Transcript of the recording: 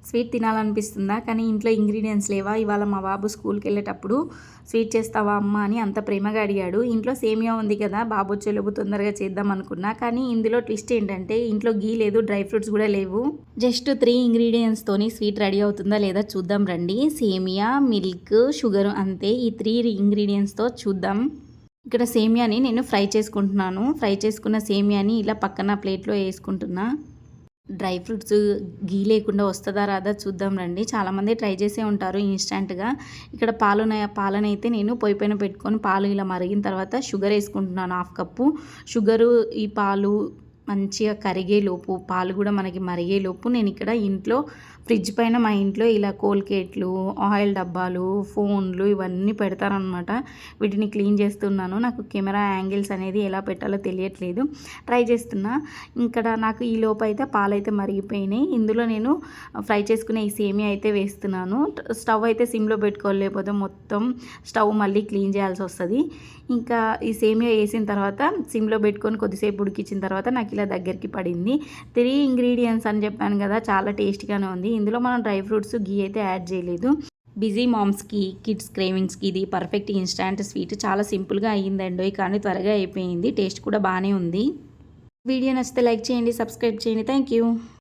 Sweet తినాలనిపిస్తుందా, కానీ ఇంట్లో ingredients లేవా? ఇవాళ మా బాబు స్కూల్కి వెళ్ళేటప్పుడు స్వీట్ చేస్తావా అమ్మ అని అంత ప్రేమగా అడిగాడు. ఇంట్లో సేమియా ఉంది కదా, బాబు వచ్చేలోపు తొందరగా చేద్దాం అనుకున్నా. కానీ ఇందులో ట్విస్ట్ ఏంటంటే ఇంట్లో గీ లేదు, డ్రై ఫ్రూట్స్ కూడా లేవు. జస్ట్ 3 ఇంగ్రీడియంట్స్తోని స్వీట్ రెడీ అవుతుందా లేదా చూద్దాం రండి. సేమియా, మిల్క్, షుగర్, అంతే. ఈ 3 ఇంగ్రీడియంట్స్తో చూద్దాం. ఇక్కడ సేమియాని నేను ఫ్రై చేసుకుంటున్నాను. ఫ్రై చేసుకున్న సేమియాని ఇలా పక్కన ప్లేట్లో వేసుకుంటున్నా. డ్రై ఫ్రూట్స్ గీ లేకుండా వస్తుందా రాదా చూద్దాం రండి. చాలామంది ట్రై చేసే ఉంటారు ఇన్స్టెంట్గా. ఇక్కడ పాలనైతే నేను పొయ్యి పైన పెట్టుకొని పాలు ఇలా మరిగిన తర్వాత షుగర్ వేసుకుంటున్నాను 1/2 కప్పు. షుగరు ఈ పాలు మంచిగా కరిగేలోపు, పాలు కూడా మనకి మరిగేలోపు నేను ఇక్కడ ఇంట్లో ఫ్రిడ్జ్ పైన మా ఇంట్లో ఇలా కోల్గేట్లు, ఆయిల్ డబ్బాలు, ఫోన్లు ఇవన్నీ పెడతారనమాట. వీటిని క్లీన్ చేస్తున్నాను. నాకు కెమెరా యాంగిల్స్ అనేది ఎలా పెట్టాలో తెలియట్లేదు, ట్రై చేస్తున్నా. ఇక్కడ నాకు ఈ లోపు అయితే పాలైతే మరిగిపోయినాయి. ఇందులో నేను ఫ్రై చేసుకునే ఈ సేమియా అయితే వేస్తున్నాను. స్టవ్ అయితే సిమ్లో పెట్టుకోవాలి, లేకపోతే మొత్తం స్టవ్ మళ్ళీ క్లీన్ చేయాల్సి వస్తుంది. ఇంకా ఈ సేమియా వేసిన తర్వాత సిమ్లో పెట్టుకొని కొద్దిసేపు ఉడికించిన తర్వాత నాకు ఇలా దగ్గరికి పడింది. 3 ఇంగ్రీడియంట్స్ అని చెప్పాను కదా, చాలా టేస్టీగానే ఉంది. ఇందులో మనం డ్రై ఫ్రూట్స్, గీ అయితే యాడ్ చేయలేదు. బిజీ మామ్స్కి, కిడ్స్ క్రేవింగ్స్కి ఇది పర్ఫెక్ట్ ఇన్స్టాంట్ స్వీట్. చాలా సింపుల్గా అయ్యిందండి, కానీ త్వరగా అయిపోయింది. టేస్ట్ కూడా బాగానే ఉంది. వీడియో నచ్చితే లైక్ చేయండి, సబ్స్క్రైబ్ చేయండి. Thank you.